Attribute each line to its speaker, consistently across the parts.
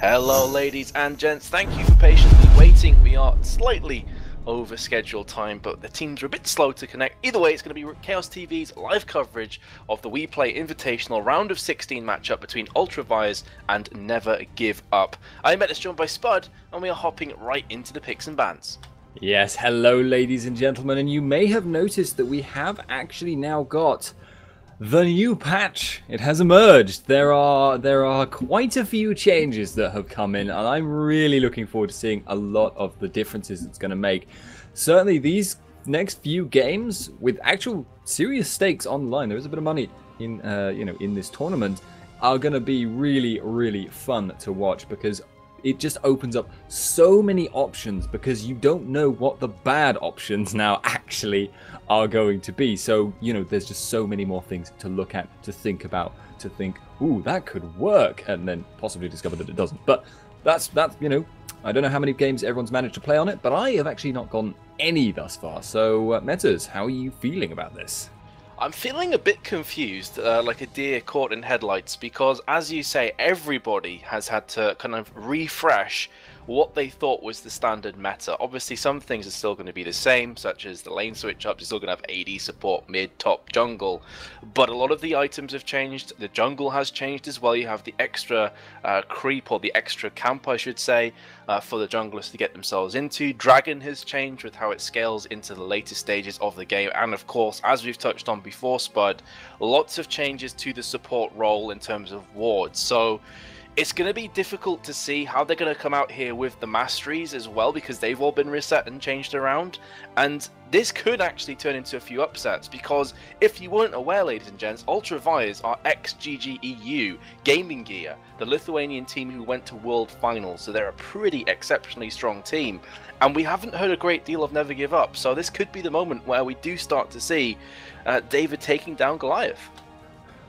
Speaker 1: Hello ladies and gents, thank you for patiently waiting. We are slightly over scheduled time, but the teams are a bit slow to connect. Either way, it's going to be Chaos TV's live coverage of the Weplay Invitational round of 16 matchup between Ultra Vires and Never Give Up. I'm joined by Spud, and we are hopping right into the picks and bans.
Speaker 2: Yes, hello ladies and gentlemen, and you may have noticed that we have actually now got the new patch. It has emerged. There are quite a few changes that have come in, and I'm really looking forward to seeing a lot of the differences it's going to make. Certainly these next few games with actual serious stakes online, there is a bit of money in in this tournament, are going to be really fun to watch, because it just opens up so many options, because you don't know what the bad options now actually are going to be. So, there's just so many more things to look at, to think about, to think, ooh, that could work, and then possibly discover that it doesn't. But that's I don't know how many games everyone's managed to play on it, but I have actually not gotten any thus far. So, Metas, how are you feeling about this?
Speaker 1: I'm feeling a bit confused, like a deer caught in headlights, because as you say, everybody has had to kind of refresh what they thought was the standard meta. Obviously some things are still going to be the same, such as the lane switch ups. You're still going to have AD support, mid, top, jungle, but a lot of the items have changed. The jungle has changed as well. You have the extra creep, or the extra camp I should say, for the junglers to get themselves into. Dragon has changed with how it scales into the later stages of the game, and of course, as we've touched on before, Spud, lots of changes to the support role in terms of wards. So it's going to be difficult to see how they're going to come out here with the masteries as well, because they've all been reset and changed around. And this could actually turn into a few upsets, because if you weren't aware, ladies and gents, Ultra Vires are CLG.eu gaming gear, the Lithuanian team who went to World Finals. So they're a pretty exceptionally strong team. And we haven't heard a great deal of Never Give Up. So this could be the moment where we do start to see David taking down Goliath.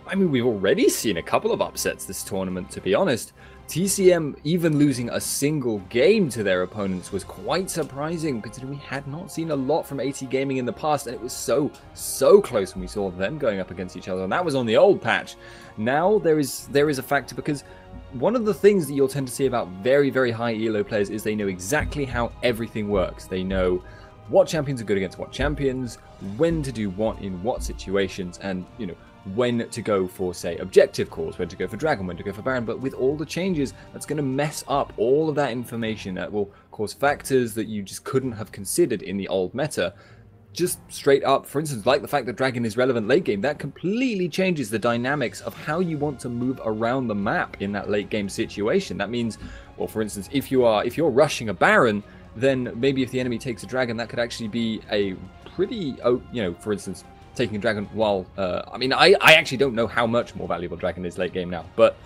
Speaker 2: I mean, we've already seen a couple of upsets this tournament, to be honest. TCM even losing a single game to their opponents was quite surprising, considering we had not seen a lot from TCM-Gaming in the past, and it was so close when we saw them going up against each other, and that was on the old patch. Now there is a factor, because one of the things that you'll tend to see about very high elo players is they know exactly how everything works. They know what champions are good against what champions, when to do what in what situations, and when to go for, say, objective calls, when to go for Dragon, when to go for Baron. But with all the changes, that's going to mess up all of that information. That will cause factors that you just couldn't have considered in the old meta. Just straight up, for instance, like the fact that Dragon is relevant late game, that completely changes the dynamics of how you want to move around the map in that late game situation. That means, well, for instance, if you're rushing a Baron, then maybe if the enemy takes a Dragon, that could actually be a pretty, for instance, taking a Dragon while, I mean, I actually don't know how much more valuable Dragon is late game now, but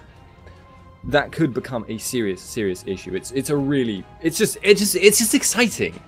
Speaker 2: that could become a serious issue. It's just exciting.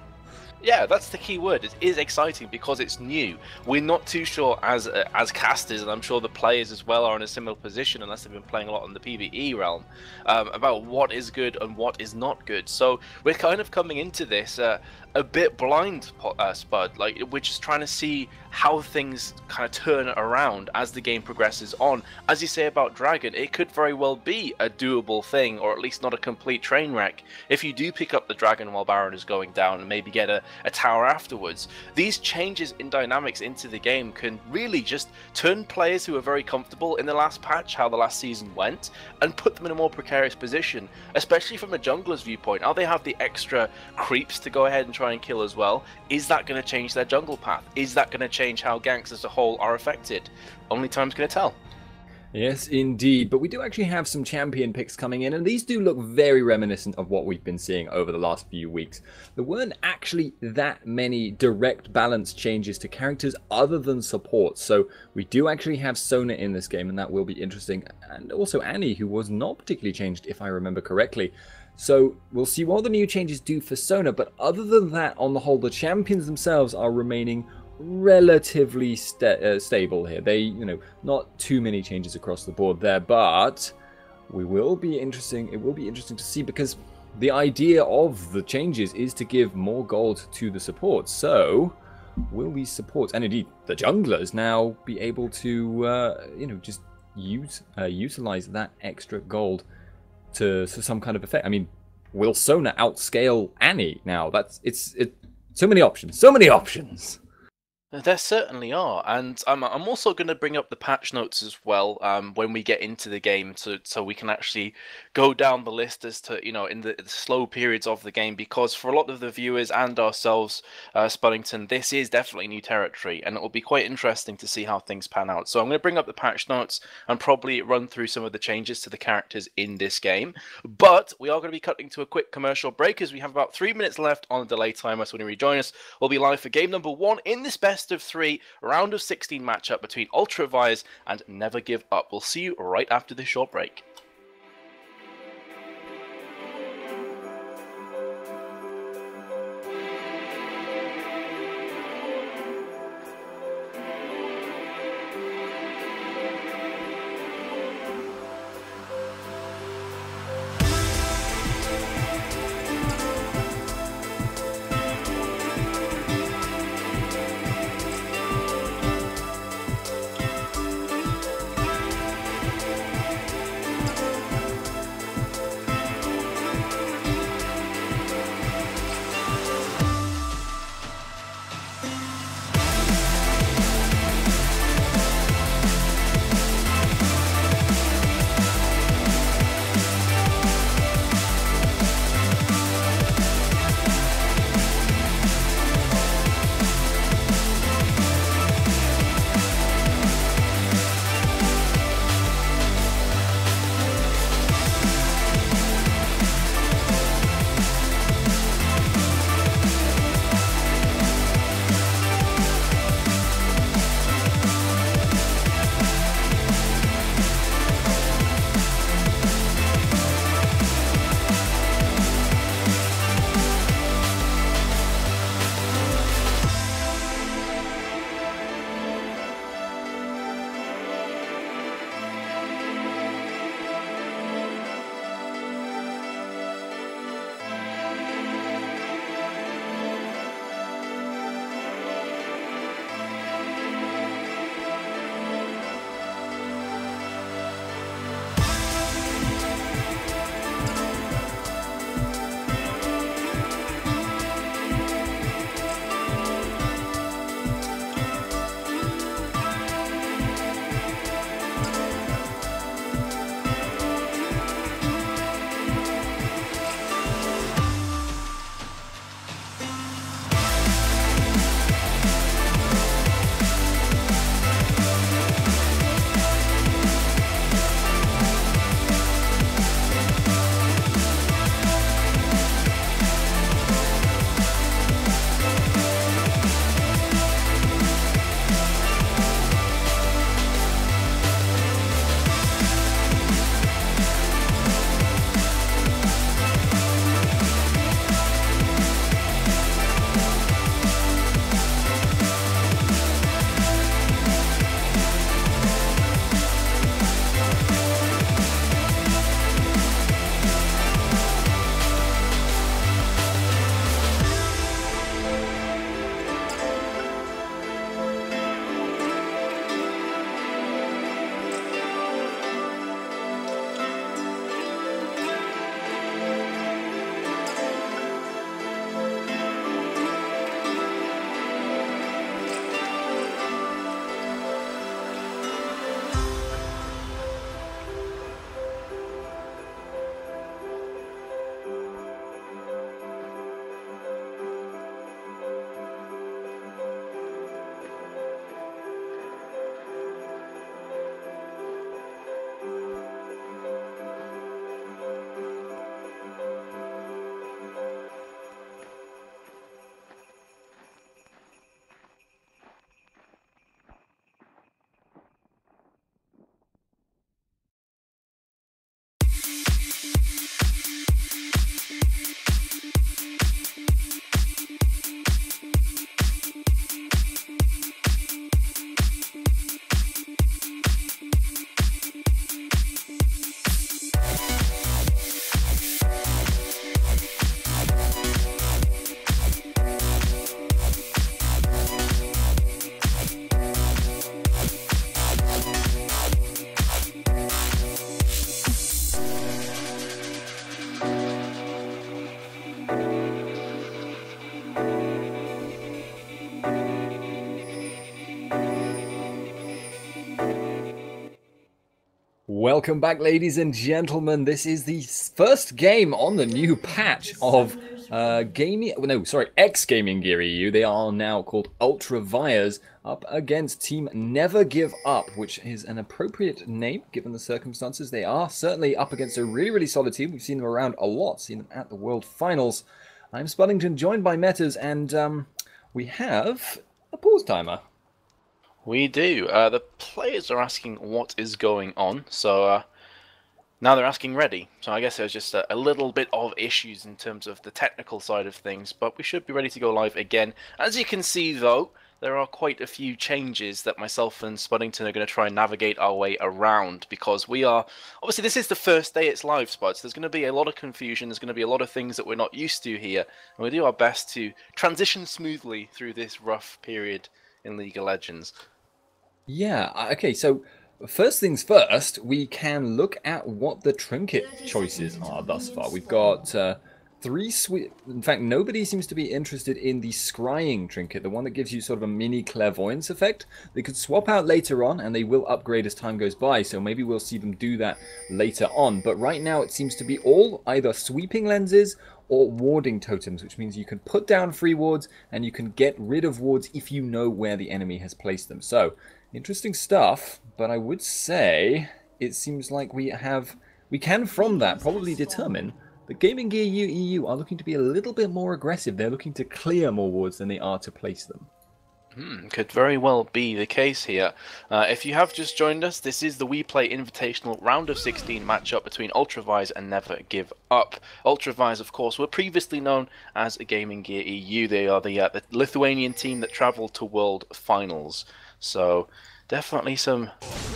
Speaker 1: Yeah, that's the key word. It is exciting because it's new. We're not too sure as casters, and I'm sure the players as well are in a similar position, unless they've been playing a lot in the PvE realm, about what is good and what is not good. So we're kind of coming into this a bit blind, Spud. Like, we're just trying to see how things kind of turn around as the game progresses on. As you say about Dragon, it could very well be a doable thing, or at least not a complete train wreck, if you do pick up the Dragon while Baron is going down and maybe get a tower afterwards. These changes in dynamics into the game can really just turn players who are very comfortable in the last patch, how the last season went, and put them in a more precarious position, especially from a jungler's viewpoint. Now they have the extra creeps to go ahead and try and kill as well. Is that going to change their jungle path? Is that going to change how ganks as a whole are affected? Only time's going to tell.
Speaker 2: Yes, indeed. But we do actually have some champion picks coming in, and these do look very reminiscent of what we've been seeing over the last few weeks. There weren't actually that many direct balance changes to characters other than support, so we do actually have Sona in this game, and that will be interesting. And also Annie, who was not particularly changed, if I remember correctly. So we'll see what the new changes do for Sona, but other than that, on the whole, the champions themselves are remaining relatively stable here. They, not too many changes across the board there, but it will be interesting to see, because the idea of the changes is to give more gold to the supports. So will these supports, and indeed the junglers, now be able to just utilize that extra gold to some kind of effect. I mean, will Sona outscale Annie now? It's so many options, so many options.
Speaker 1: There certainly are, and I'm also going to bring up the patch notes as well when we get into the game, so we can actually go down the list as to, you know, in the slow periods of the game, because for a lot of the viewers and ourselves, Spuddington, this is definitely new territory, and it will be quite interesting to see how things pan out. So I'm going to bring up the patch notes and probably run through some of the changes to the characters in this game, but we are going to be cutting to a quick commercial break as we have about 3 minutes left on the delay timer. So when you rejoin us, we'll be live for game number 1 in this best of 3 round of 16 matchup between Ultra Vires and Never Give Up. We'll see you right after this short break.
Speaker 2: Welcome back, ladies and gentlemen. This is the first game on the new patch of X-Gaming Gear.eu. They are now called Ultra Vires, up against Team Never Give Up, which is an appropriate name given the circumstances. They are certainly up against a really solid team. We've seen them around a lot, seen them at the World Finals. I'm Spuddington, joined by Metas, and we have a pause timer.
Speaker 1: We do. The players are asking what is going on, so now they're asking ready. So I guess there's just a little bit of issues in terms of the technical side of things, but we should be ready to go live again. As you can see, though, there are quite a few changes that myself and Spuddington are going to try and navigate our way around, because we are... Obviously, this is the first day it's live, Spud, so there's going to be a lot of confusion, there's going to be a lot of things that we're not used to here, and we do our best to transition smoothly through this rough period in League of Legends.
Speaker 2: Yeah, okay, so first things first, we can look at what the trinket choices are thus far. We've got three sweet... In fact, nobody seems to be interested in the scrying trinket, the one that gives you sort of a mini clairvoyance effect. They could swap out later on, and they will upgrade as time goes by, so maybe we'll see them do that later on. But right now, it seems to be all either sweeping lenses or warding totems, which means you can put down free wards, and you can get rid of wards if you know where the enemy has placed them. So, interesting stuff, but I would say it seems like we can from that probably determine that Gaming Gear.eu are looking to be a little bit more aggressive. They're looking to clear more wards than they are to place them.
Speaker 1: Could very well be the case here. If you have just joined us, this is the Weplay Invitational round of 16 matchup between Ultra Vires and Never Give Up. Ultra Vires, of course, were previously known as Gaming Gear.eu. They are the Lithuanian team that travelled to World Finals. So definitely some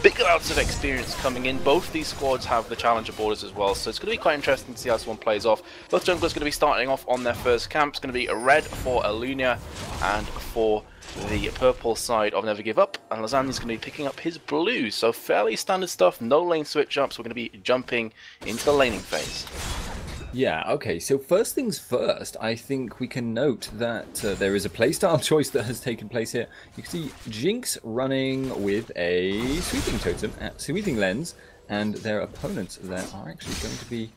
Speaker 1: big amounts of experience coming in. Both these squads have the challenger borders as well, so it's going to be quite interesting to see how this one plays off. Both junglers going to be starting off on their first camp. It's going to be a red for Alunia, and for the purple side of Never Give Up, and Lasagna's going to be picking up his blue. So fairly standard stuff, no lane switch ups. We're going to be jumping into the laning phase.
Speaker 2: Yeah, okay, so first things first, I think we can note that there is a playstyle choice that has taken place here. You can see Jinx running with a sweeping totem, sweeping lens, and their opponents that are actually going to be...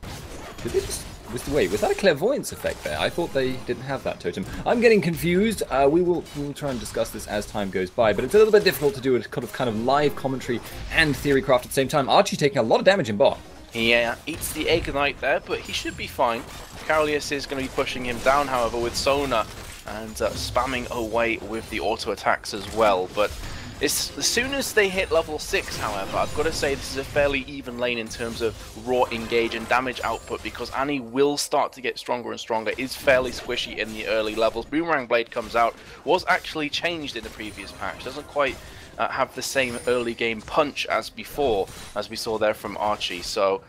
Speaker 2: Wait, was that a clairvoyance effect there? I thought they didn't have that totem. I'm getting confused. We will try and discuss this as time goes by, but it's a little bit difficult to do a kind of live commentary and theory craft at the same time. Archie taking a lot of damage in bot.
Speaker 1: Yeah, eats the Ignite there, but he should be fine. Carolius is going to be pushing him down, however, with Sona, and spamming away with the auto attacks as well. But as soon as they hit level 6, however, I've got to say this is a fairly even lane in terms of raw engage and damage output, because Annie will start to get stronger and stronger, is fairly squishy in the early levels. Boomerang Blade comes out, was actually changed in the previous patch, doesn't quite have the same early game punch as before, as we saw there from Archie. So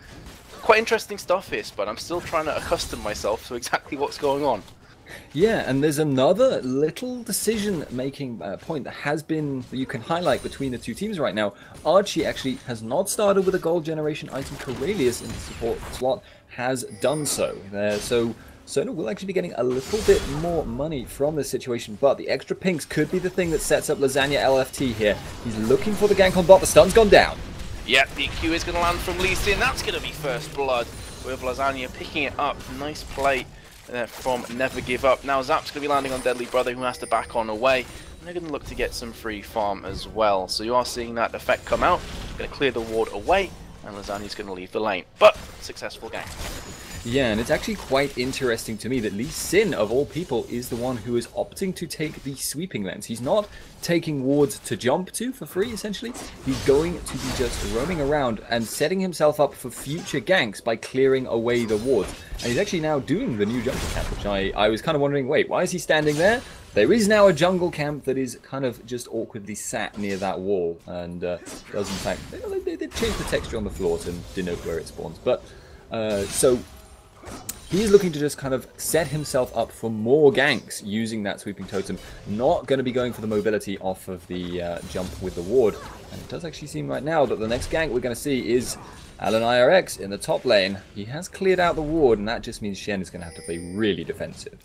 Speaker 1: quite interesting stuff here, but I'm still trying to accustom myself to exactly what's going on.
Speaker 2: Yeah, and there's another little decision-making point that you can highlight between the two teams right now. Archie actually has not started with a gold generation item. Corellius in the support slot has done so. So Sona will actually be getting a little bit more money from this situation, but the extra pinks could be the thing that sets up Lasagna LFT here. He's looking for the gank on bot. The stun's gone down. Yep,
Speaker 1: the Q is going to land from Lee Sin. That's going to be first blood, with Lasagna picking it up. Nice play from Never Give Up. Now Zap's going to be landing on Deadly Brother, who has to back on away. And they're going to look to get some free farm as well. So you are seeing that effect come out. Going to clear the ward away, and Lasagna's going to leave the lane. But successful gank.
Speaker 2: Yeah, and it's actually quite interesting to me that Lee Sin, of all people, is the one who is opting to take the sweeping lens. He's not taking wards to jump to for free, essentially. He's going to be just roaming around and setting himself up for future ganks by clearing away the wards. And he's actually now doing the new jungle camp, which I was kind of wondering, wait, why is he standing there? There is now a jungle camp that is kind of just awkwardly sat near that wall, and does in fact, they change the texture on the floor to denote where it spawns. But, so... he's looking to just kind of set himself up for more ganks using that sweeping totem. Not going to be going for the mobility off of the jump with the ward. And it does actually seem right now that the next gank we're going to see is Alan IRX in the top lane. He has cleared out the ward, and that just means Shen is going to have to play really defensive.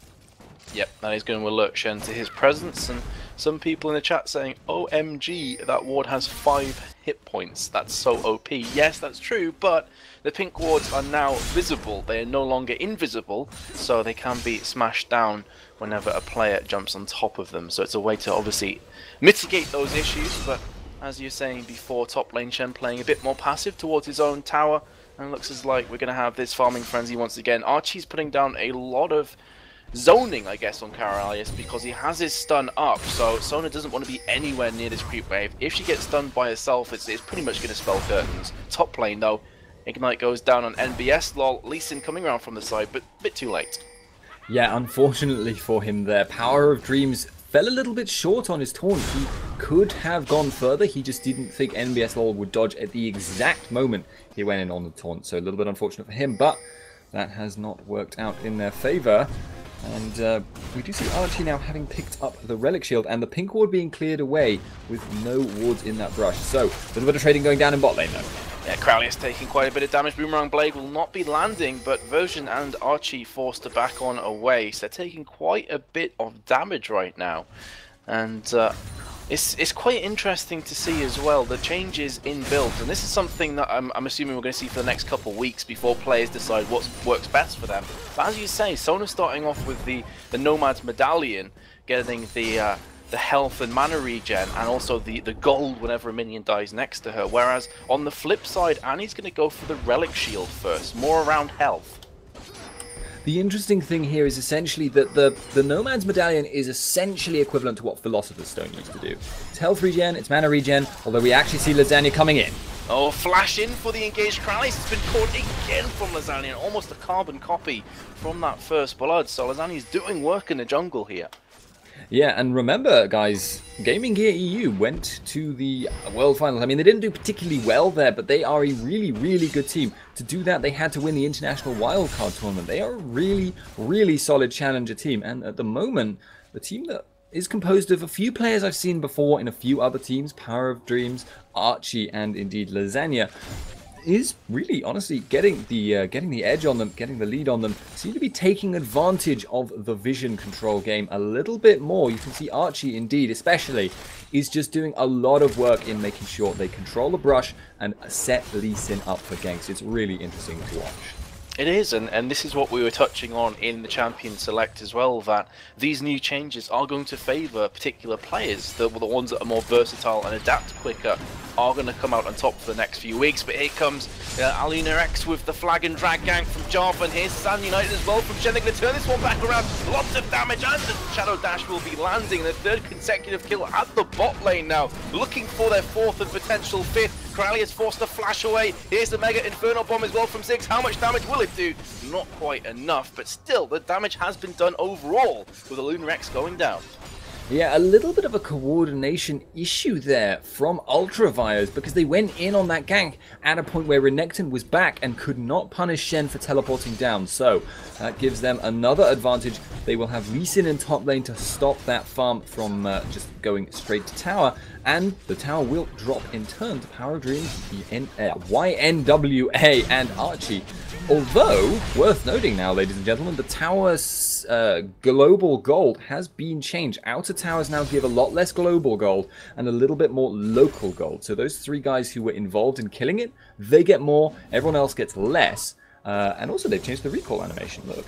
Speaker 1: Yep, that is going to alert Shen to his presence, and Some people in the chat saying, OMG, that ward has 5 hit points. That's so OP. Yes, that's true, but the pink wards are now visible. They are no longer invisible, so they can be smashed down whenever a player jumps on top of them. So it's a way to obviously mitigate those issues, but as you're saying before, top lane Shen playing a bit more passive towards his own tower, and it looks as like we're going to have this farming frenzy once again. Archie's putting down a lot of zoning, I guess, on Karalius because he has his stun up, so Sona doesn't want to be anywhere near this creep wave. If she gets stunned by herself, it's pretty much going to spell curtains. Top lane though, Ignite goes down on NBS, lol. Lee Sin coming around from the side, but a bit too late.
Speaker 2: Yeah, unfortunately for him there, Power of Dreams fell a little bit short on his taunt. He could have gone further, he just didn't think NBS lol would dodge at the exact moment he went in on the taunt, so a little bit unfortunate for him, but that has not worked out in their favour. And we do see Archie now having picked up the Relic Shield and the pink ward being cleared away with no wards in that brush. So, a little bit of trading going down in bot lane though.
Speaker 1: Yeah, Crowley is taking quite a bit of damage. Boomerang Blade will not be landing, but Version and Archie forced to back on away. So they're taking quite a bit of damage right now. And it's quite interesting to see as well the changes in builds. And this is something that I'm assuming we're going to see for the next couple of weeks before players decide what works best for them. But as you say, Sona starting off with the Nomad's Medallion, getting the health and mana regen, and also the gold whenever a minion dies next to her. Whereas on the flip side, Annie's going to go for the Relic Shield first, more around health.
Speaker 2: The interesting thing here is essentially that the Nomad's Medallion is essentially equivalent to what Philosopher's Stone used to do. It's health regen, it's mana regen, although we actually see Lasagna coming in.
Speaker 1: Oh, flash in for the engaged Krallis. It's been caught again from Lasagna, almost a carbon copy from that first blood. So Lasagna's doing work in the jungle here.
Speaker 2: Yeah, and remember, guys, Gaming.EU went to the World Finals. I mean, they didn't do particularly well there, but they are a really, really good team. To do that, they had to win the International Wildcard Tournament. They are a really, really solid challenger team. And at the moment, the team that is composed of a few players I've seen before in a few other teams, Power of Dreams, Archie, and indeed Lasagna, is really honestly getting the edge on them, getting the lead on them. Seem to be taking advantage of the vision control game a little bit more. You can see Archie indeed especially is just doing a lot of work in making sure they control the brush and set Lee Sin up for ganks. It's really interesting to watch.
Speaker 1: It is, and this is what we were touching on in the Champion Select as well, that these new changes are going to favour particular players. The ones that are more versatile and adapt quicker are going to come out on top for the next few weeks. But here comes Alina X with the flag and drag gank from Jarvan. Here's San United as well from Shen. They're going to turn this one back around. Lots of damage, and the Shadow Dash will be landing. The third consecutive kill at the bot lane now, looking for their fourth and potential fifth. Crowley is forced to flash away. Here's the Mega Inferno Bomb as well from Ziggs. How much damage will it do? Not quite enough, but still, the damage has been done overall with the Lunar X going down.
Speaker 2: Yeah, a little bit of a coordination issue there from Ultra Vires because they went in on that gank at a point where Renekton was back and could not punish Shen for teleporting down. So that gives them another advantage. They will have Lee Sin in top lane to stop that farm from just going straight to tower. And the tower will drop in turn to Power of Dreams, YNWA, and Archie. Although, worth noting now, ladies and gentlemen, the tower's global gold has been changed. Outer towers now give a lot less global gold and a little bit more local gold. So those three guys who were involved in killing it, they get more, everyone else gets less. And also they've changed the recall animation, look.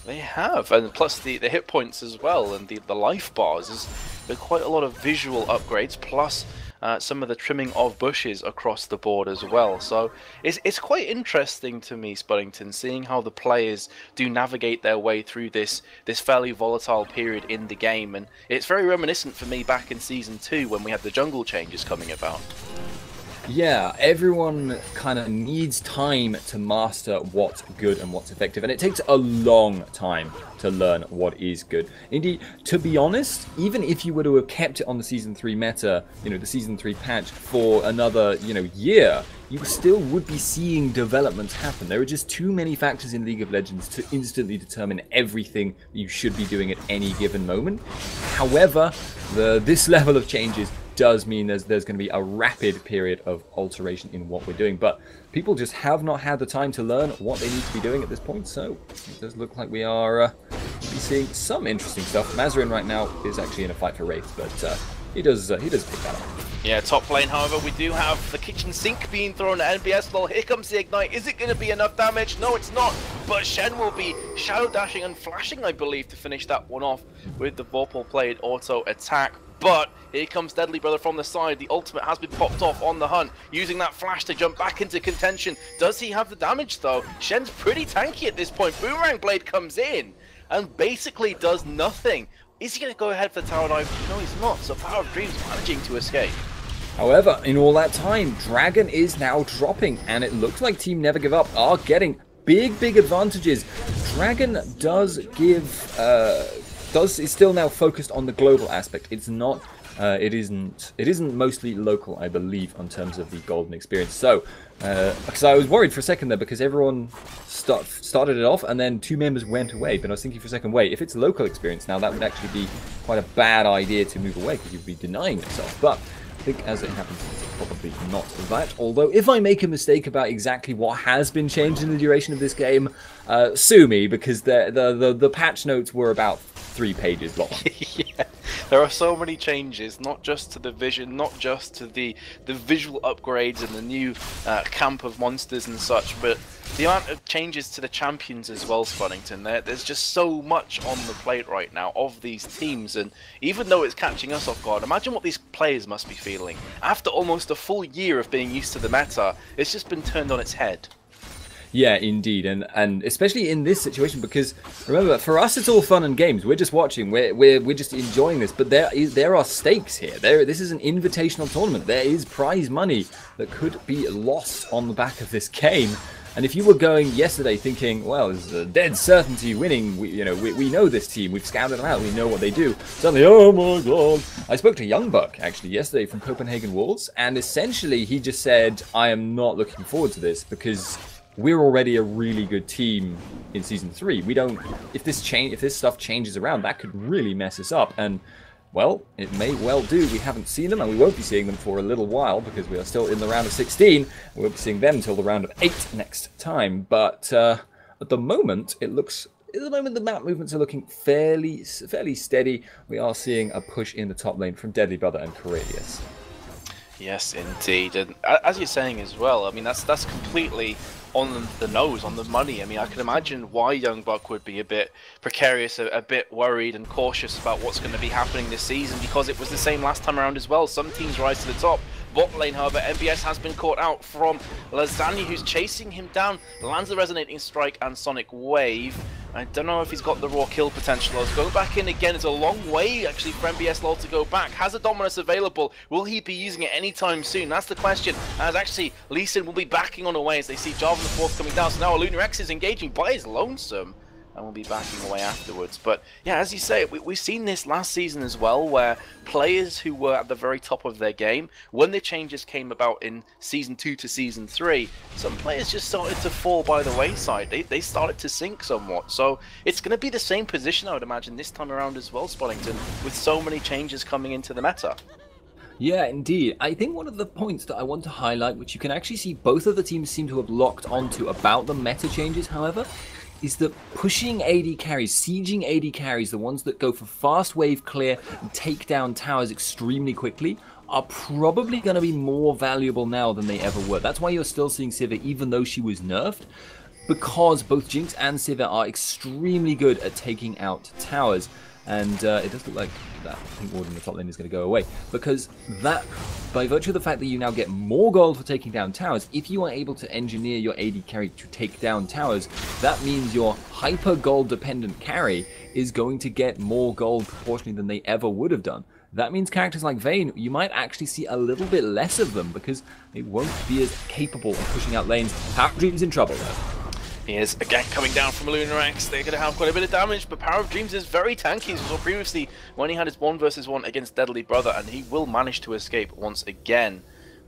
Speaker 1: They have, and plus the hit points as well, and the life bars. There's quite a lot of visual upgrades, plus some of the trimming of bushes across the board as well. So it's quite interesting to me, Spuddington, seeing how the players do navigate their way through this fairly volatile period in the game. And it's very reminiscent for me back in Season 2 when we had the jungle changes coming about.
Speaker 2: Yeah, everyone kind of needs time to master what's good and what's effective, and it takes a long time to learn what is good. Indeed, to be honest, even if you were to have kept it on the Season 3 meta, the Season 3 patch for another, year, you still would be seeing developments happen. There are just too many factors in League of Legends to instantly determine everything you should be doing at any given moment. However, this level of changes does mean there's going to be a rapid period of alteration in what we're doing, but people just have not had the time to learn what they need to be doing at this point, so it does look like we are be seeing some interesting stuff. Mazarin right now is actually in a fight for Wraith, but he does pick that up.
Speaker 1: Yeah, top lane, however, we do have the kitchen sink being thrown at NBS. Lol, here comes the Ignite. Is it going to be enough damage? No, it's not. But Shen will be shadow dashing and flashing, I believe, to finish that one off with the Vorpal played auto attack. But here comes Deadly Brother from the side. The ultimate has been popped off on the hunt, using that flash to jump back into contention. Does he have the damage, though? Shen's pretty tanky at this point. Boomerang Blade comes in and basically does nothing. Is he going to go ahead for the tower dive? No, he's not. So Power of Dreams managing to escape.
Speaker 2: However, in all that time, Dragon is now dropping, and it looks like Team Never Give Up are getting big advantages. Dragon does give, is still now focused on the global aspect. It's not, it isn't mostly local, I believe, in terms of the golden experience. So, because I was worried for a second there, because everyone started it off, and then 2 members went away. But I was thinking for a second, wait, if it's local experience now, that would actually be quite a bad idea to move away, because you'd be denying yourself. But I think as it happens, it's probably not that. Although, if I make a mistake about exactly what has been changed in the duration of this game, sue me, because the patch notes were about 3 pages long.
Speaker 1: Yeah, there are so many changes, not just to the vision, not just to the visual upgrades and the new camp of monsters and such, but the amount of changes to the champions as well, Spuddington. There's just so much on the plate right now of these teams, and even though it's catching us off guard, imagine what these players must be feeling. After almost a full year of being used to the meta, it's just been turned on its head.
Speaker 2: Yeah, indeed, and especially in this situation, because remember, for us it's all fun and games. We're just watching, we're just enjoying this. But there are stakes here. This is an invitational tournament. There is prize money that could be lost on the back of this game. And if you were going yesterday thinking, well, there's a dead certainty winning, we know this team, we've scouted them out, we know what they do. Suddenly, oh my god. I spoke to Youngbuck actually yesterday from Copenhagen Wolves, and essentially he just said, I am not looking forward to this because we're already a really good team in Season 3. We don't, if this stuff changes around, that could really mess us up. And well, it may well do. We haven't seen them, and we won't be seeing them for a little while because we are still in the round of 16. We won't be seeing them until the round of 8 next time. But at the moment, it looks. At the moment, the map movements are looking fairly steady. We are seeing a push in the top lane from Deadly Brother and Corellius.
Speaker 1: Yes, indeed, and as you're saying as well, I mean that's completely on the nose, on the money. I mean, I can imagine why Youngbuck would be a bit precarious, a bit worried and cautious about what's going to be happening this season, because it was the same last time around as well. Some teams rise to the top. Bot lane, however, MBS has been caught out from Lasagna, who's chasing him down, lands the Resonating Strike and Sonic Wave. I don't know if he's got the raw kill potential. Let's go back in again. It's a long way, actually, for MBS LOL to go back. Has a Dominus available? Will he be using it anytime soon? That's the question. As actually, Lee Sin will be backing on away as they see Jarvan the Fourth coming down. So now Lunar X is engaging by his lonesome, and will be backing away afterwards. But yeah, as you say, we've seen this last season as well, where players who were at the very top of their game, when the changes came about in Season 2 to Season 3, some players just started to fall by the wayside. They started to sink somewhat. So it's going to be the same position, I would imagine, this time around as well, Spoddington, with so many changes coming into the meta.
Speaker 2: Yeah, indeed. I think one of the points that I want to highlight, which you can actually see both of the teams seem to have locked onto about the meta changes, however, is that pushing AD carries, sieging AD carries, the ones that go for fast wave clear and take down towers extremely quickly, are probably going to be more valuable now than they ever were. That's why you're still seeing Sivir, even though she was nerfed, because both Jinx and Sivir are extremely good at taking out towers. And it does look like that Pink Ward in the top lane is going to go away, because that, by virtue of the fact that you now get more gold for taking down towers, if you are able to engineer your AD carry to take down towers, that means your hyper gold dependent carry is going to get more gold proportionally than they ever would have done. That means characters like Vayne, you might actually see a little bit less of them because they won't be as capable of pushing out lanes. Power of Dreams in trouble though.
Speaker 1: He is again coming down from Lunar X. They're going to have quite a bit of damage, but Power of Dreams is very tanky. As we saw previously when he had his 1v1 against Deadly Brother, and he will manage to escape once again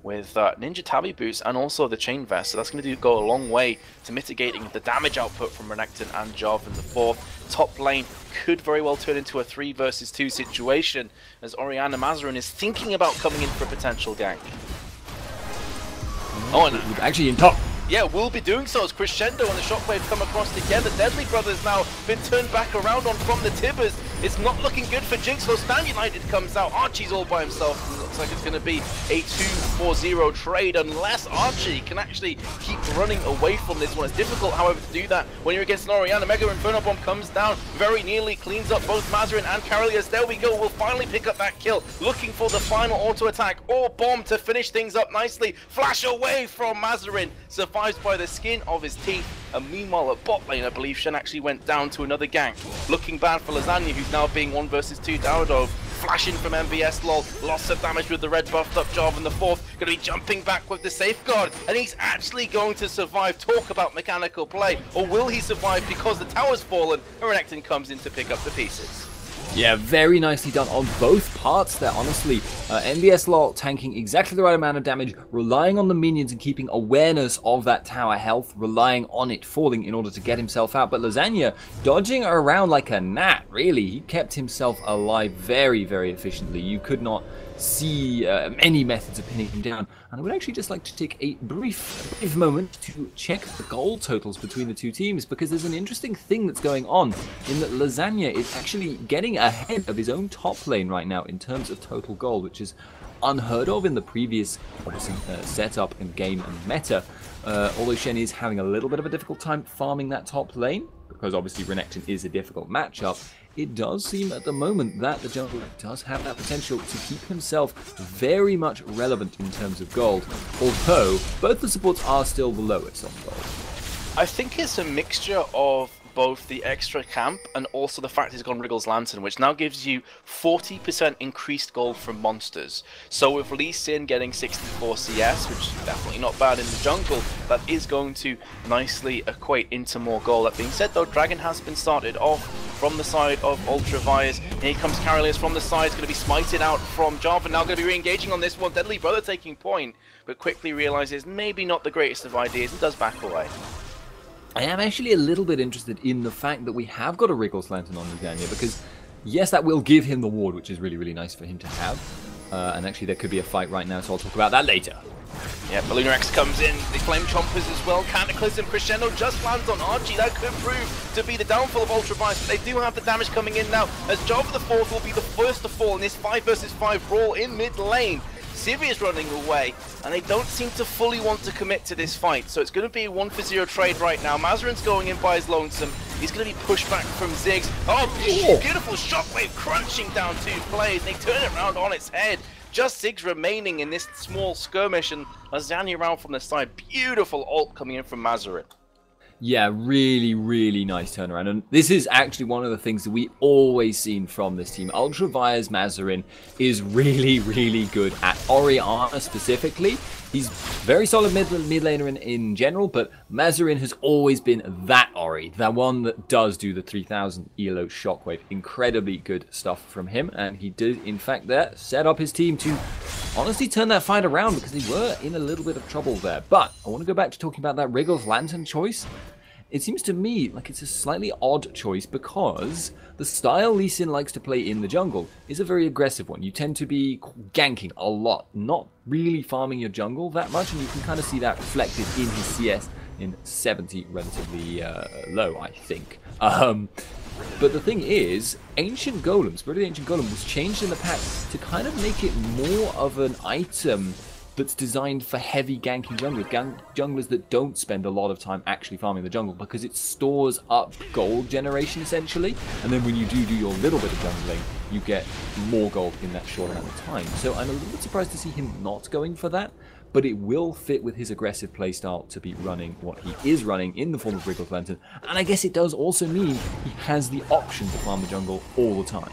Speaker 1: with Ninja Tabi boots and also the Chain Vest. So that's going to go a long way to mitigating the damage output from Renekton and Jarvan the Fourth. Top lane could very well turn into a 3 versus 2 situation, as Orianna Mazarin is thinking about coming in for a potential gank. Oh, and
Speaker 2: actually in top.
Speaker 1: Yeah, we'll be doing so as Crescendo and the Shockwave come across together. Deadly Brothers now been turned back around on from the Tibbers. It's not looking good for Jinx, so Stan United comes out. Archie's all by himself. It looks like it's going to be a 2-4-0 trade unless Archie can actually keep running away from this one. It's difficult, however, to do that when you're against an Orianna. Mega Inferno Bomb comes down very nearly, cleans up both Mazarin and Carolius. There we go. We'll finally pick up that kill. Looking for the final auto attack or bomb to finish things up nicely. Flash away from Mazarin. Survives by the skin of his teeth. And meanwhile at bot lane, I believe Shen actually went down to another gank. Looking bad for Lasagna, who's now being 1 versus 2 down of. Flashing from MVS, lol. Lots of damage with the red buffed up Jarvan in the 4th. Going to be jumping back with the safeguard. And he's actually going to survive. Talk about mechanical play. Or will he survive because the tower's fallen and Renekton comes in to pick up the pieces?
Speaker 2: Yeah, very nicely done on both parts there, honestly. MVS LOL tanking exactly the right amount of damage, relying on the minions and keeping awareness of that tower health, relying on it falling in order to get himself out. But Lasagna dodging around like a gnat, really. He kept himself alive very, very efficiently. You could not see any methods of pinning him down. And I would actually just like to take a brief moment to check the goal totals between the two teams, because there's an interesting thing that's going on in that Lasagna is actually getting ahead of his own top lane right now in terms of total gold, which is unheard of in the previous obviously setup and game and meta. Although Shen is having a little bit of a difficult time farming that top lane, because obviously Renekton is a difficult matchup, it does seem at the moment that the jungler does have that potential to keep himself very much relevant in terms of gold, although both the supports are still the lowest on gold.
Speaker 1: I think it's a mixture of both the extra camp and also the fact he's gone Wriggle's Lantern, which now gives you 40% increased gold from monsters. So with Lee Sin getting 64 CS, which is definitely not bad in the jungle, that is going to nicely equate into more gold. That being said though, Dragon has been started off from the side of Ultra Vires. Here comes Carolius from the side, it's going to be smited out from Jarvan, now going to be re-engaging on this one. Deadly Brother taking point, but quickly realizes maybe not the greatest of ideas and does back away.
Speaker 2: I am actually a little bit interested in the fact that we have got a Wriggle's Lantern on Lasagna, because yes, that will give him the ward, which is really, really nice for him to have. And actually there could be a fight right now, so I'll talk about that later.
Speaker 1: Yeah, Balloon X comes in, the Flame Chompers as well, Cataclysm, Crescendo just lands on Archie. That could prove to be the downfall of Ultra Vires, but they do have the damage coming in now, as Jarvan the 4th will be the first to fall in this 5 versus 5 brawl in mid lane. Civi is running away, and they don't seem to fully want to commit to this fight, so it's going to be a 1-for-0 trade right now. Mazarin's going in by his lonesome. He's going to be pushed back from Ziggs. Oh, beautiful Shockwave crunching down 2 players, and they turn it around on its head. Just Ziggs remaining in this small skirmish, and Lasagna around from the side. Beautiful ult coming in from Mazarin.
Speaker 2: Yeah, really, really nice turnaround. And this is actually one of the things that we always seen from this team. Ultra Vires Mazarin is really, really good at Orianna specifically. He's very solid mid laner in general, but Mazarin has always been that Ori, the one that does do the 3000 ELO Shockwave. Incredibly good stuff from him, and he did, in fact, there set up his team to honestly turn that fight around, because they were in a little bit of trouble there. But I want to go back to talking about that Wriggle's Lantern choice. It seems to me like it's a slightly odd choice, because the style Lee Sin likes to play in the jungle is a very aggressive one. You tend to be ganking a lot, not really farming your jungle that much, and you can kind of see that reflected in his CS in 70, relatively low, I think. But the thing is, Ancient Golem, Spirit of the Ancient Golem, was changed in the pack to kind of make it more of an item that's designed for heavy ganking junglers, junglers that don't spend a lot of time actually farming the jungle, because it stores up gold generation essentially, and then when you do your little bit of jungling, you get more gold in that short amount of time. So I'm a little bit surprised to see him not going for that, but it will fit with his aggressive playstyle to be running what he is running in the form of Wriggle's Lantern, and I guess it does also mean he has the option to farm the jungle all the time.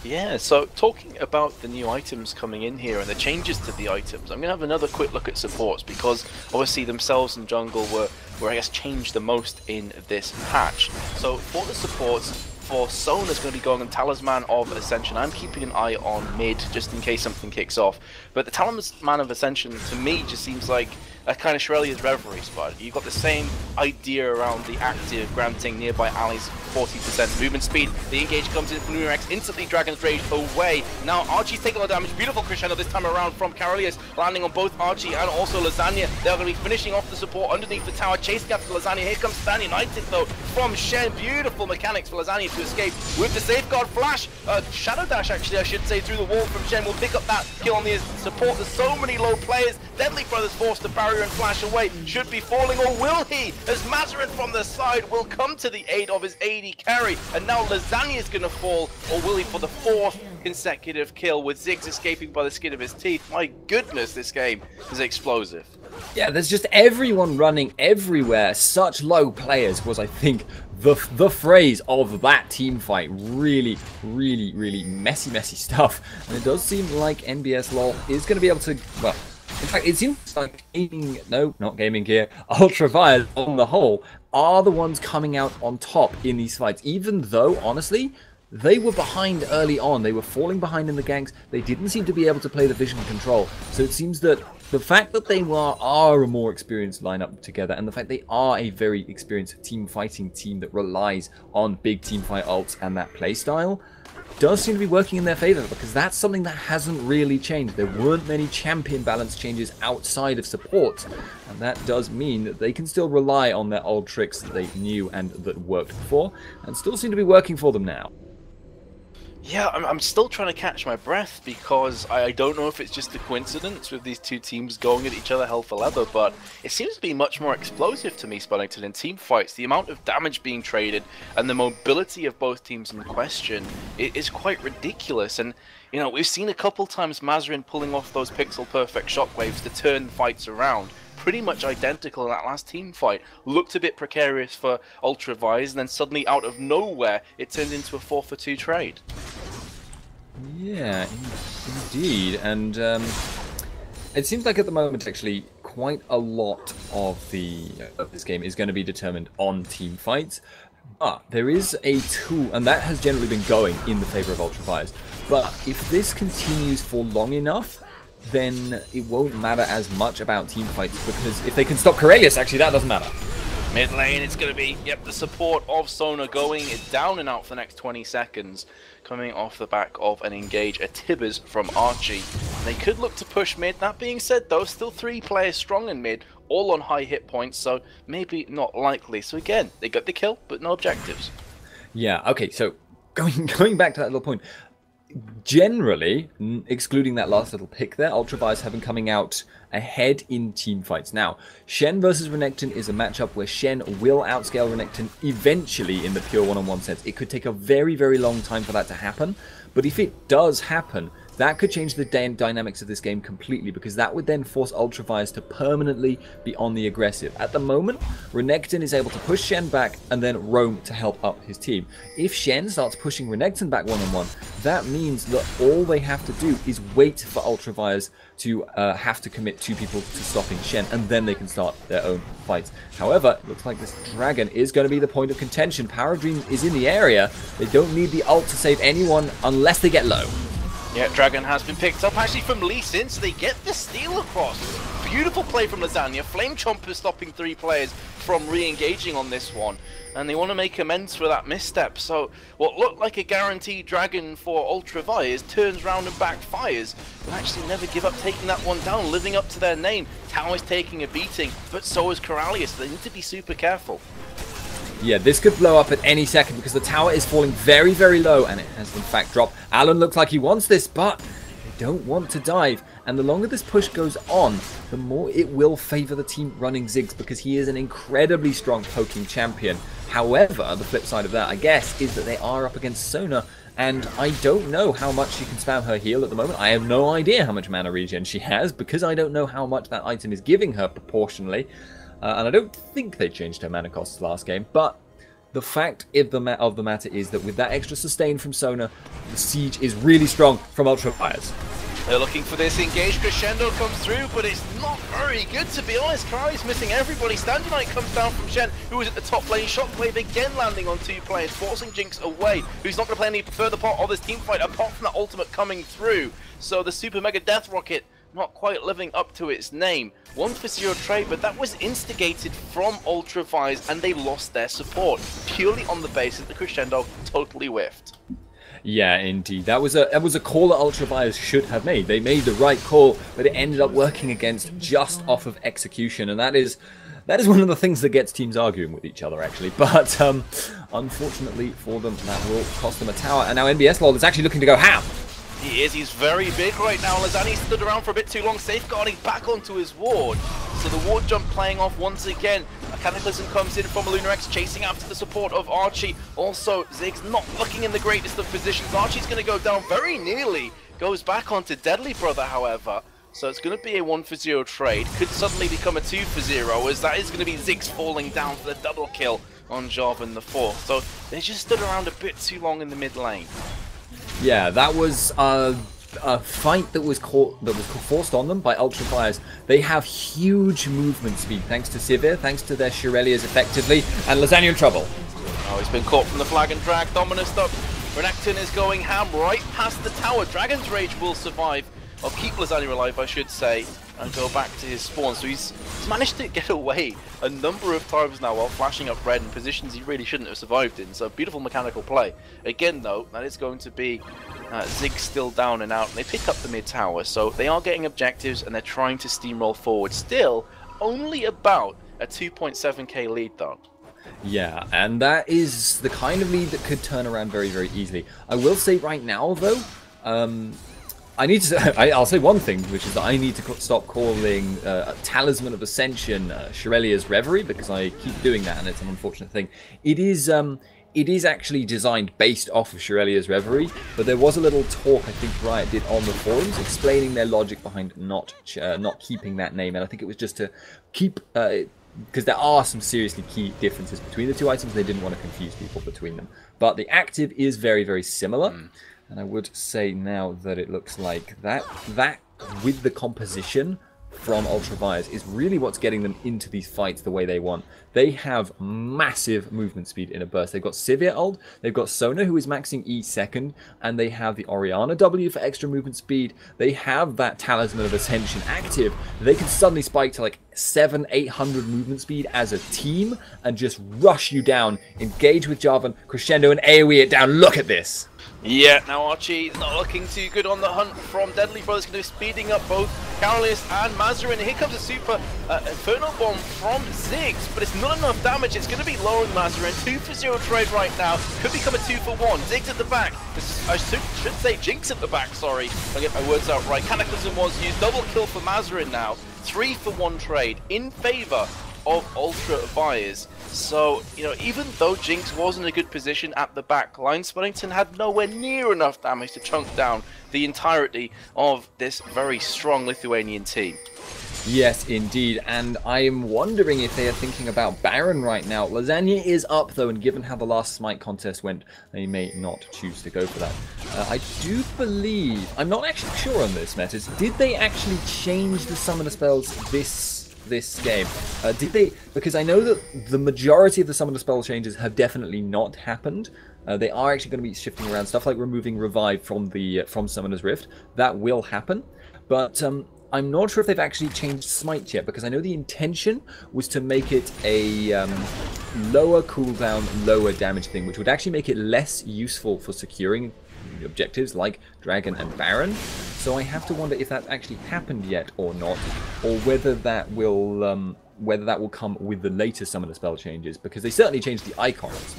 Speaker 1: Yeah, so talking about the new items coming in here and the changes to the items, I'm going to have another quick look at supports, because obviously themselves and jungle were I guess changed the most in this patch. So for the supports, for Sona is going to be going on Talisman of Ascension. I'm keeping an eye on mid just in case something kicks off. But the Talisman of Ascension to me just seems like a kind of Shirelia's Reverie spot. You've got the same idea around the active granting nearby allies 40% movement speed. The engage comes in from Lunarex, instantly Dragon's Rage away. Now Archie's taking all the damage. Beautiful crescendo this time around from Carolius, landing on both Archie and also Lasagna. They're going to be finishing off the support underneath the tower. Chasing after Lasagna. Here comes Stan United though from Shen. Beautiful mechanics for Lasagna to escape with the Safeguard Flash. Shadow Dash actually I should say through the wall from Shen will pick up that kill on the support. There's so many low players. Deadly Brothers forced to barrier and flash away. Should be falling, or will he? As Mazarin from the side will come to the aid of his AD carry. And now Lasagna is going to fall, or will he for the 4th consecutive kill with Ziggs escaping by the skin of his teeth? My goodness, this game is explosive.
Speaker 2: Yeah, there's just everyone running everywhere. Such low players was, I think, the phrase of that team fight. Really, really, really messy stuff. And it does seem like NBS LoL is going to be able to, well, in fact, it seems like gaming, no, not Gaming Gear, Ultra Vires on the whole are the ones coming out on top in these fights, even though, honestly, they were behind early on. They were falling behind in the ganks. They didn't seem to be able to play the vision control. So it seems that the fact that they are a more experienced lineup together, and the fact they are a very experienced team fighting team that relies on big team fight ults and that play style, does seem to be working in their favor, because that's something that hasn't really changed. There weren't many champion balance changes outside of support, and that does mean that they can still rely on their old tricks that they knew and that worked before, and still seem to be working for them now.
Speaker 1: Yeah, I'm still trying to catch my breath, because I don't know if it's just a coincidence with these two teams going at each other hell for leather, but it seems to be much more explosive to me, Spuddington, in team fights. The amount of damage being traded and the mobility of both teams in question is quite ridiculous. And, you know, we've seen a couple times Mazarin pulling off those pixel-perfect shockwaves to turn fights around. Pretty much identical in that last team fight. Looked a bit precarious for Ultra Vires, and then suddenly out of nowhere it turned into a 4-for-2 trade.
Speaker 2: Yeah, indeed. And it seems like at the moment actually quite a lot of this game is going to be determined on team fights. But there is a tool, and that has generally been going in the favor of Ultra Vires. But if this continues for long enough, then it won't matter as much about team fights, because if they can stop Corellius, actually that doesn't matter.
Speaker 1: Mid lane, it's going to be, yep, the support of Sona going down and out for the next 20 seconds, coming off the back of an engage, a Tibbers from Archie. They could look to push mid. That being said, though, still 3 players strong in mid, all on high hit points, so maybe not likely. So again, they got the kill, but no objectives.
Speaker 2: Yeah, okay, so going back to that little point, generally, excluding that last little pick there, Ultra Vires have been coming out ahead in team fights. Now, Shen versus Renekton is a matchup where Shen will outscale Renekton eventually in the pure one-on-one sense. It could take a very, very long time for that to happen, but if it does happen, that could change the dynamics of this game completely, because that would then force Ultra Vires to permanently be on the aggressive. At the moment, Renekton is able to push Shen back and then roam to help up his team. If Shen starts pushing Renekton back one-on-one, that means that all they have to do is wait for Ultra Vires to have to commit 2 people to stopping Shen, and then they can start their own fights. However, it looks like this Dragon is going to be the point of contention. Power Dream is in the area. They don't need the ult to save anyone unless they get low.
Speaker 1: Yeah, Dragon has been picked up actually from Lee Sin, so they get the steal across. Beautiful play from Lasagna. Flame Chomper stopping 3 players from re-engaging on this one. And they want to make amends for that misstep. So what looked like a guaranteed Dragon for Ultra Vires turns round and backfires. But actually never give up taking that one down, living up to their name. Tower's taking a beating, but so is Corellius. So they need to be super careful.
Speaker 2: Yeah, this could blow up at any second, because the tower is falling very, very low, and it has in fact dropped. Alan looks like he wants this, but they don't want to dive. And the longer this push goes on, the more it will favor the team running Ziggs, because he is an incredibly strong poking champion. However, the flip side of that, I guess, is that they are up against Sona, and I don't know how much she can spam her heal at the moment. I have no idea how much mana regen she has, because I don't know how much that item is giving her proportionally. And I don't think they changed her mana costs last game, but the fact of the matter is that with that extra sustain from Sona, the siege is really strong from Ultra Vires.
Speaker 1: They're looking for this engage. Crescendo comes through, but it's not very good, to be honest. Kari's missing everybody. Standing Knight comes down from Shen, who was at the top lane. Shockwave again landing on 2 players, forcing Jinx away, who's not going to play any further part of this team fight, apart from that ultimate coming through. So the Super Mega Death Rocket not quite living up to its name. 1-for-0 trade, but that was instigated from Ultra Vires, and they lost their support, purely on the basis that Crescendo totally whiffed.
Speaker 2: Yeah, indeed. That was a call that Ultra Vires should have made. They made the right call, but it ended up working against just off of execution, and that is one of the things that gets teams arguing with each other, actually. But unfortunately for them, that will cost them a tower. And now NBS LOL is actually looking to go ham.
Speaker 1: He is. He's very big right now. Lazani stood around for a bit too long, safeguarding back onto his ward. So the ward jump playing off once again. A Cataclysm comes in from Lunar-X, chasing after the support of Archie. Also, Ziggs not looking in the greatest of positions. Archie's going to go down very nearly. Goes back onto Deadly Brother, however. So it's going to be a 1-for-0 trade. Could suddenly become a 2-for-0, as that is going to be Ziggs falling down for the double kill on Jarvan the 4th. So they just stood around a bit too long in the mid lane.
Speaker 2: Yeah, that was a fight that was forced on them by Ultra Vires. They have huge movement speed thanks to Sivir, thanks to their Shirelias effectively, and Lasagna in trouble.
Speaker 1: Oh, he's been caught from the flag and drag. Dominus up. Renekton is going ham right past the tower. Dragon's Rage will survive, or keep Lasagna alive, I should say, and go back to his spawn. So he's managed to get away a number of times now while flashing up red in positions he really shouldn't have survived in. So beautiful mechanical play. Again though, that is going to be Ziggs still down and out. And they pick up the mid tower, so they are getting objectives and they're trying to steamroll forward. Still, only about a 2.7k lead though.
Speaker 2: Yeah, and that is the kind of lead that could turn around very, very easily. I will say right now though, I'll say one thing, which is that I need to stop calling Talisman of Ascension Shirelia's Reverie, because I keep doing that and it's an unfortunate thing. It is actually designed based off of Shirelia's Reverie, but there was a little talk I think Riot did on the forums explaining their logic behind not keeping that name, and I think it was just to keep... because there are some seriously key differences between the two items. They didn't want to confuse people between them. But the active is very, very similar. And I would say now that it looks like that with the composition from Ultra Vires is really what's getting them into these fights the way they want. They have massive movement speed in a burst. They've got Sivir ult, they've got Sona who is maxing E second, and they have the Orianna W for extra movement speed. They have that Talisman of Ascension active. They can suddenly spike to like 700-800 movement speed as a team and just rush you down, engage with Jarvan, Crescendo, and AoE it down. Look at this.
Speaker 1: Yeah, now Archie not looking too good on the hunt from Deadly Brothers, going to be speeding up both Carolius and Mazarin. Here comes a super Inferno Bomb from Ziggs, but it's not enough damage. It's going to be lowering Mazarin. 2-for-0 trade right now. Could become a 2-for-1. Ziggs at the back. I should say Jinx at the back, sorry. I'll get my words out right. Cataclysm was used. Double kill for Mazarin now. 3-for-1 trade in favor of Ultra Vires. So, you know, even though Jinx was in a good position at the back line, Spuddington had nowhere near enough damage to chunk down the entirety of this very strong Lithuanian team.
Speaker 2: Yes, indeed, and I am wondering if they are thinking about Baron right now. Lasagna is up, though, and given how the last Smite contest went, they may not choose to go for that. I do believe... I'm not actually sure on this, Metas. Did they actually change the summoner spells this game? Did they? Because I know that the majority of the summoner spell changes have definitely not happened. They are actually going to be shifting around stuff like removing Revive from Summoner's Rift. That will happen, but I'm not sure if they've actually changed Smite yet, because I know the intention was to make it a lower cooldown, lower damage thing, which would actually make it less useful for securing objectives like Dragon and Baron. So I have to wonder if that actually happened yet or not, or whether that will come with the later summoner spell changes, because they certainly changed the icons.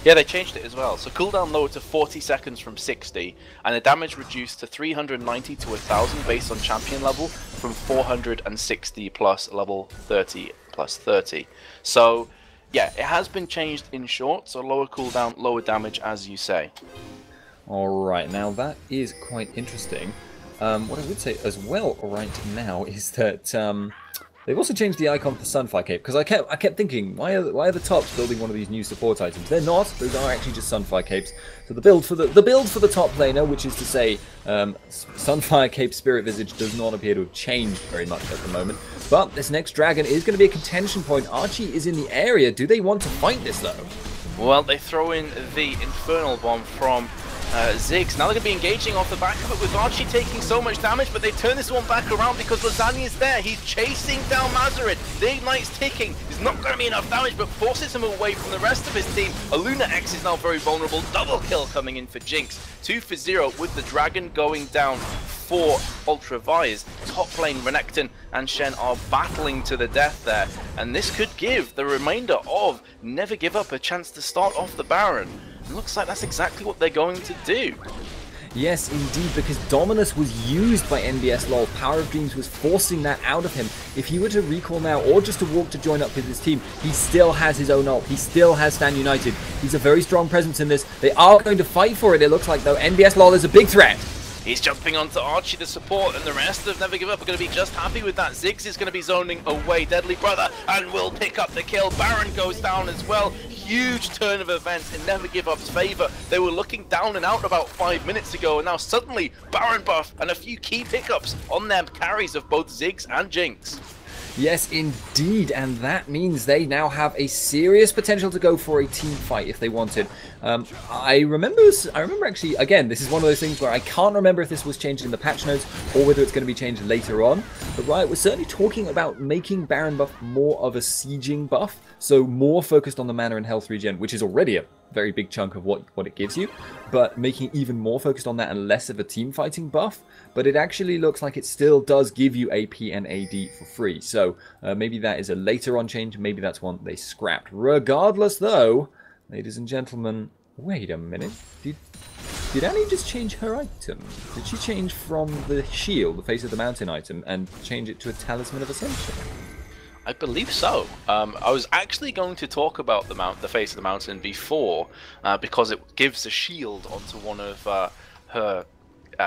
Speaker 1: Yeah, they changed it as well. So cooldown lowered to 40 seconds from 60, and the damage reduced to 390 to 1000 based on champion level from 460 plus level 30 plus 30. So yeah, it has been changed in short, so lower cooldown, lower damage, as you say.
Speaker 2: Alright, now that is quite interesting. What I would say as well right now is that They've also changed the icon for Sunfire Cape, because I kept thinking, why are the tops building one of these new support items? They're not. Those are actually just Sunfire Capes. So the build for the top laner, which is to say, Sunfire Cape Spirit Visage does not appear to have changed very much at the moment. But this next dragon is going to be a contention point. Archie is in the area. Do they want to fight this though?
Speaker 1: Well, they throw in the Infernal Bomb from Ziggs. Now they're going to be engaging off the back of it with Archie taking so much damage, but they turn this one back around because Lasagna is there. He's chasing down Mazarin. The Ignite's ticking. There's not going to be enough damage, but forces him away from the rest of his team. Aluna X is now very vulnerable. Double kill coming in for Jinx. 2 for 0 with the Dragon going down for Ultra Vires. Top lane, Renekton and Shen are battling to the death there, and this could give the remainder of Never Give Up a chance to start off the Baron. It looks like that's exactly what they're going to do.
Speaker 2: Yes, indeed, because Dominus was used by NBS LoL. Power of Dreams was forcing that out of him. If he were to recall now, or just to walk to join up with his team, he still has his own ult. He still has Stand United. He's a very strong presence in this. They are going to fight for it, it looks like, though. NBS LoL is a big threat.
Speaker 1: He's jumping onto Archie to support, and the rest of Never Give Up are going to be just happy with that. Ziggs is going to be zoning away Deadly Brother and will pick up the kill. Baron goes down as well. Huge turn of events in Never Give Up's favour. They were looking down and out about 5 minutes ago, and now suddenly Baron buff and a few key pickups on their carries of both Ziggs and Jinx.
Speaker 2: Yes, indeed, and that means they now have a serious potential to go for a team fight if they wanted. I remember actually, again, this is one of those things where I can't remember if this was changed in the patch notes or whether it's going to be changed later on. But Riot was certainly talking about making Baron buff more of a sieging buff, so more focused on the mana and health regen, which is already a very big chunk of what it gives you, but making even more focused on that and less of a team fighting buff. But it actually looks like it still does give you AP and AD for free, so maybe that is a later on change, maybe that's one they scrapped. Regardless though, ladies and gentlemen, wait a minute, did Annie just change her item? Did she change from the shield, the Face of the Mountain item, and change it to a Talisman of Ascension?
Speaker 1: I believe so. I was actually going to talk about the Face of the Mountain before, because it gives a shield onto one of her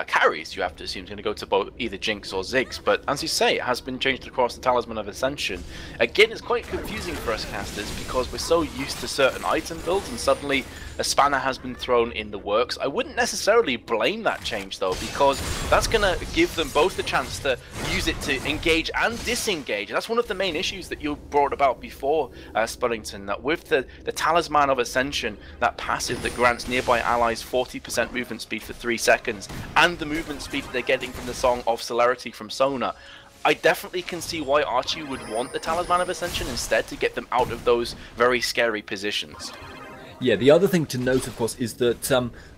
Speaker 1: carries. You have to assume it's going to go to both either Jinx or Ziggs, but as you say, it has been changed across the Talisman of Ascension. Again, it's quite confusing for us casters because we're so used to certain item builds, and suddenly a spanner has been thrown in the works. I wouldn't necessarily blame that change though, because that's going to give them both the chance to use it to engage and disengage. That's one of the main issues that you brought about before, Spuddington, that with the Talisman of Ascension, that passive that grants nearby allies 40% movement speed for 3 seconds, and the movement speed that they're getting from the Song of Celerity from Sona, I definitely can see why Archie would want the Talisman of Ascension instead, to get them out of those very scary positions.
Speaker 2: Yeah, the other thing to note, of course, is that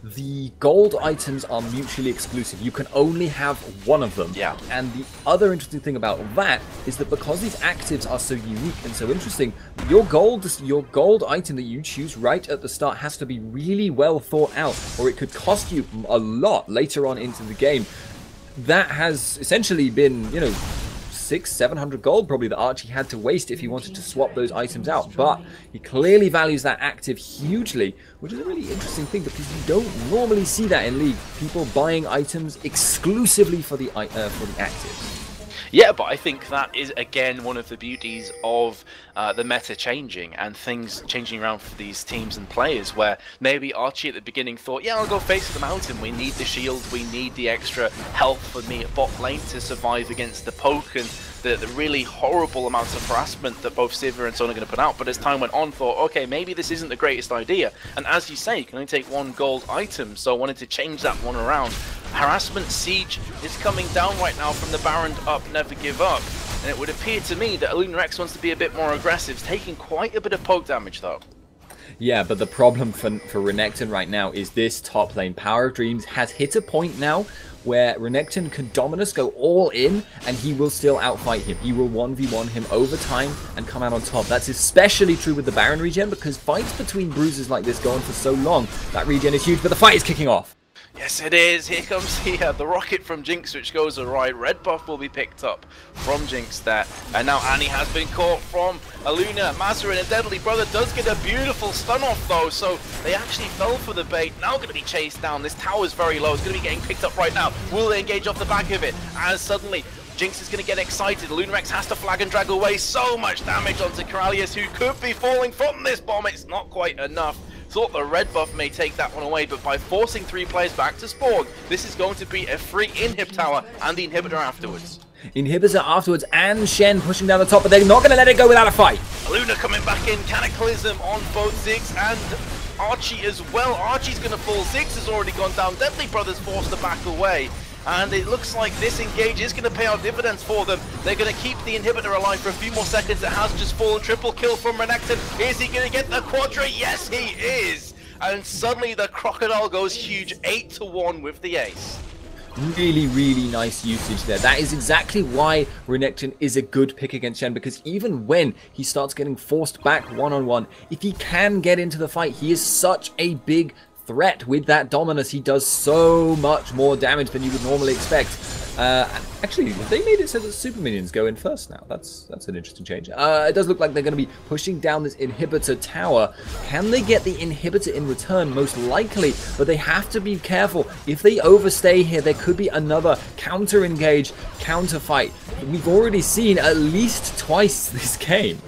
Speaker 2: the gold items are mutually exclusive. You can only have one of them.
Speaker 1: Yeah.
Speaker 2: And the other interesting thing about that is that because these actives are so unique and so interesting, your gold item that you choose right at the start has to be really well thought out, or it could cost you a lot later on into the game. That has essentially been, you know, 600-700 gold probably that Archie had to waste if he wanted to swap those items out, but he clearly values that active hugely, which is a really interesting thing because you don't normally see that in League, people buying items exclusively for the actives.
Speaker 1: Yeah, but I think that is, again, one of the beauties of the meta changing and things changing around for these teams and players, where maybe Archie at the beginning thought, yeah, I'll go Face of the Mountain, we need the shield, we need the extra health for me at bot lane to survive against the poke and the really horrible amounts of harassment that both Sivir and Son are going to put out. But as time went on, thought, okay, maybe this isn't the greatest idea. And as you say, you can only take one gold item, so I wanted to change that one around. Harassment Siege is coming down right now from the Baron up, Never Give Up. And it would appear to me that Aluna X wants to be a bit more aggressive, taking quite a bit of poke damage though.
Speaker 2: Yeah, but the problem for Renekton right now is this top lane. Power of Dreams has hit a point now where Renekton can Dominus go all in and he will still outfight him. He will 1v1 him over time and come out on top. That's especially true with the Baron regen because fights between bruisers like this go on for so long. That regen is huge, but the fight is kicking off.
Speaker 1: Yes, it is. Here comes the rocket from Jinx, which goes awry. Red buff will be picked up from Jinx there. And now Annie has been caught from Aluna. Mazarin, and Deadly Brother does get a beautiful stun off, though. So they actually fell for the bait. Now going to be chased down. This tower is very low. It's going to be getting picked up right now. Will they engage off the back of it? As suddenly Jinx is going to get excited. Lunarex has to flag and drag away. So much damage onto Corralius, who could be falling from this bomb. It's not quite enough. Thought the red buff may take that one away, but by forcing 3 players back to spawn, this is going to be a free inhib tower and the inhibitor afterwards.
Speaker 2: Inhibitor afterwards, and Shen pushing down the top, but they're not going to let it go without a fight.
Speaker 1: Luna coming back in, Cataclysm on both Ziggs and Archie as well. Archie's going to fall, Ziggs has already gone down, Deadly Brothers forced to back away. And it looks like this engage is going to pay out dividends for them. They're going to keep the inhibitor alive for a few more seconds. It has just fallen. Triple kill from Renekton. Is he going to get the quadra? Yes, he is. And suddenly the Crocodile goes huge, 8-1 with the ace.
Speaker 2: Really, really nice usage there. That is exactly why Renekton is a good pick against Shen, because even when he starts getting forced back one-on-one, if he can get into the fight, he is such a big threat with that Dominus. He does so much more damage than you would normally expect. Actually, they made it so that super minions go in first now. That's an interesting change. It does look like they're going to be pushing down this inhibitor tower. Can they get the inhibitor in return? Most likely, but they have to be careful. If they overstay here, there could be another counter engage, counter fight. We've already seen at least twice this game.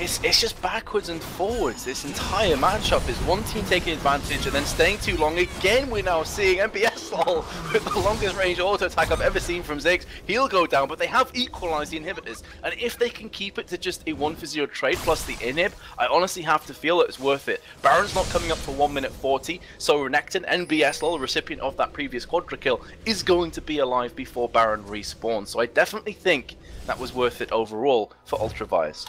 Speaker 1: It's just backwards and forwards. This entire matchup is one team taking advantage and then staying too long. Again, we're now seeing Invitational with the longest range auto attack I've ever seen from Ziggs. He'll go down, but they have equalized the inhibitors. And if they can keep it to just a 1-for-0 trade plus the inhib, I honestly have to feel that it's worth it. Baron's not coming up for 1 minute 40, so Renekton, NBSL, the recipient of that previous quadra kill, is going to be alive before Baron respawns. So I definitely think that was worth it overall for Ultra Vires.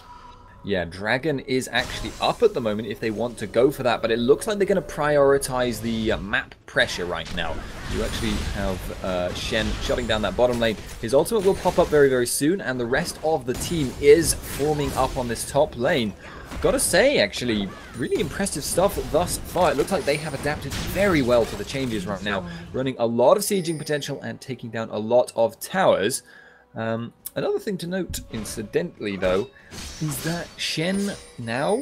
Speaker 2: Yeah, Dragon is actually up at the moment if they want to go for that, but it looks like they're going to prioritize the map pressure right now. You actually have Shen shutting down that bottom lane. His ultimate will pop up very, very soon, and the rest of the team is forming up on this top lane. Gotta say, actually, really impressive stuff thus far. It looks like they have adapted very well to the changes right now, running a lot of sieging potential and taking down a lot of towers. Another thing to note, incidentally, though, is that Shen now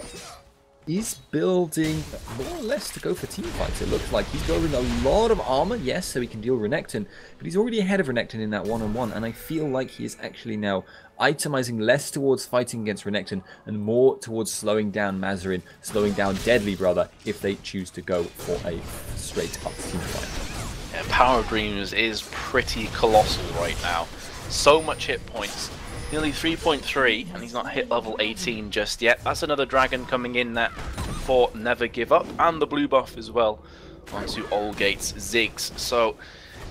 Speaker 2: is building more or less to go for teamfights. It looks like he's building a lot of armor, yes, so he can deal Renekton, but he's already ahead of Renekton in that one-on-one, and I feel like he is actually now itemizing less towards fighting against Renekton and more towards slowing down Mazarin, slowing down Deadly Brother if they choose to go for a straight-up teamfight.
Speaker 1: Yeah, Power Dreams is pretty colossal right now. So much hit points, nearly 3.3, and he's not hit level 18 just yet. That's another dragon coming in there for Never Give Up, and the blue buff as well onto Olgate's Ziggs. So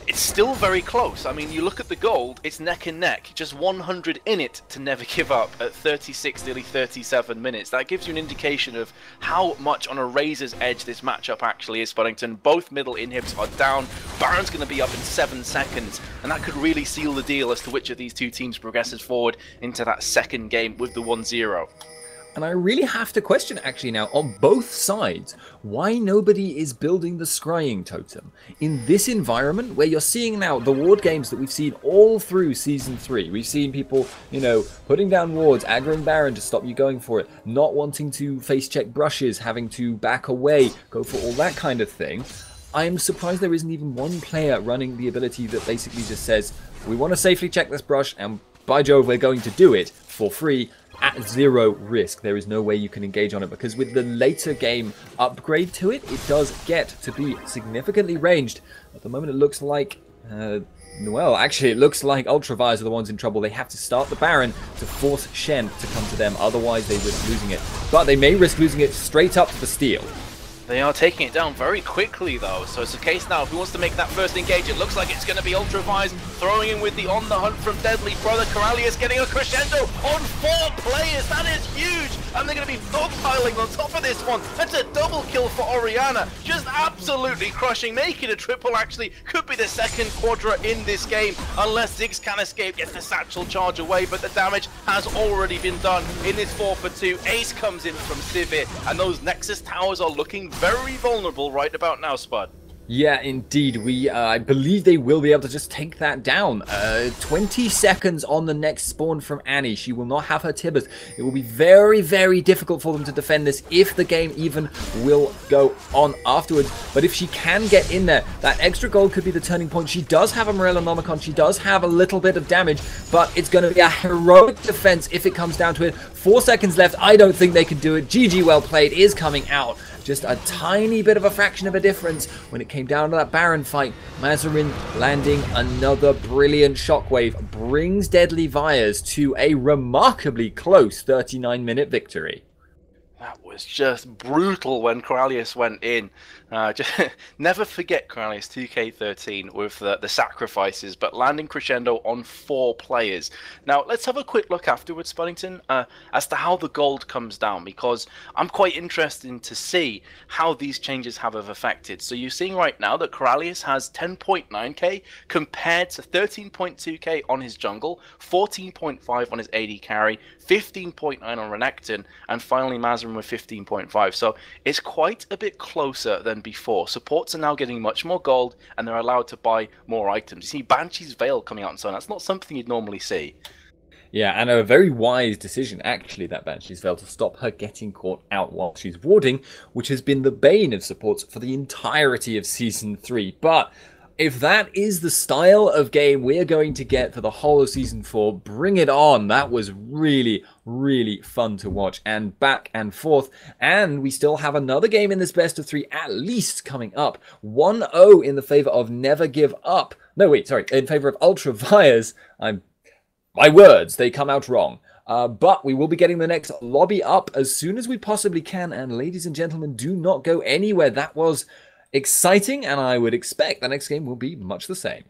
Speaker 1: it's still very close. I mean, you look at the gold, it's neck and neck. Just 100 in it to Never Give Up at 36, nearly 37 minutes. That gives you an indication of how much on a razor's edge this matchup actually is, Spuddington. Both middle inhibs are down. Baron's going to be up in 7 seconds, and that could really seal the deal as to which of these two teams progresses forward into that second game with the 1-0.
Speaker 2: And I really have to question, actually, now, on both sides, why nobody is building the scrying totem. In this environment, where you're seeing now the ward games that we've seen all through Season 3. We've seen people, you know, putting down wards, aggroing Baron to stop you going for it, not wanting to face check brushes, having to back away, go for all that kind of thing. I am surprised there isn't even one player running the ability that basically just says, we want to safely check this brush, and by Jove, we're going to do it for free, at 0 risk. There is no way you can engage on it, because with the later game upgrade to it, it does get to be significantly ranged. At the moment, it looks like, well, actually, it looks like Ultra Vires are the ones in trouble. They have to start the Baron to force Shen to come to them, otherwise they risk losing it. But they may risk losing it straight up to the steal.
Speaker 1: They are taking it down very quickly, though, so it's a case now, who wants to make that first engage? It looks like it's going to be Ultra Vires throwing in with the On The Hunt from Deadly Brother. Corralius getting a crescendo on 4 players. That is huge, and they're going to be dogpiling on top of this one. That's a double kill for Orianna, just absolutely crushing, making a triple. Actually, could be the second quadra in this game, unless Ziggs can escape, gets the satchel charge away, but the damage has already been done in this 4-for-2. Ace comes in from Sivir, and those Nexus towers are looking very vulnerable right about now, Spud.
Speaker 2: Yeah, indeed. I believe they will be able to just take that down. 20 seconds on the next spawn from Annie. She will not have her Tibbers. It will be very, very difficult for them to defend this if the game even will go on afterwards. But if she can get in there, that extra gold could be the turning point. She does have a Morellonomicon. She does have a little bit of damage, but it's going to be a heroic defense if it comes down to it. 4 seconds left. I don't think they can do it. GG, well played is coming out. Just a tiny bit of a fraction of a difference when it came down to that Baron fight. Mazarin landing another brilliant shockwave brings Deadly Vires to a remarkably close 39-minute victory.
Speaker 1: That was just brutal when Coralius went in. Just never forget Coralius 2K13 with the sacrifices, but landing crescendo on 4 players. Now, let's have a quick look afterwards, Spuddington, as to how the gold comes down, because I'm quite interested to see how these changes have affected. So you're seeing right now that Coralius has 10.9k compared to 13.2k on his jungle, 14.5 on his AD carry, 15.9 on Renekton, and finally Mazarin with 15.5. So it's quite a bit closer than before. Supports are now getting much more gold, and they're allowed to buy more items. You see Banshee's Veil coming out and so on. That's not something you'd normally see.
Speaker 2: Yeah, and a very wise decision, actually, that Banshee's Veil to stop her getting caught out while she's warding, which has been the bane of supports for the entirety of Season 3. But if that is the style of game we're going to get for the whole of Season 4, bring it on. That was really, really fun to watch, and back and forth. And we still have another game in this best of 3 at least coming up. 1-0 in the favor of Never Give Up. No, wait, sorry, in favor of Ultra Vires. My words, they come out wrong. But we will be getting the next lobby up as soon as we possibly can. And ladies and gentlemen, do not go anywhere. That was exciting, and I would expect the next game will be much the same.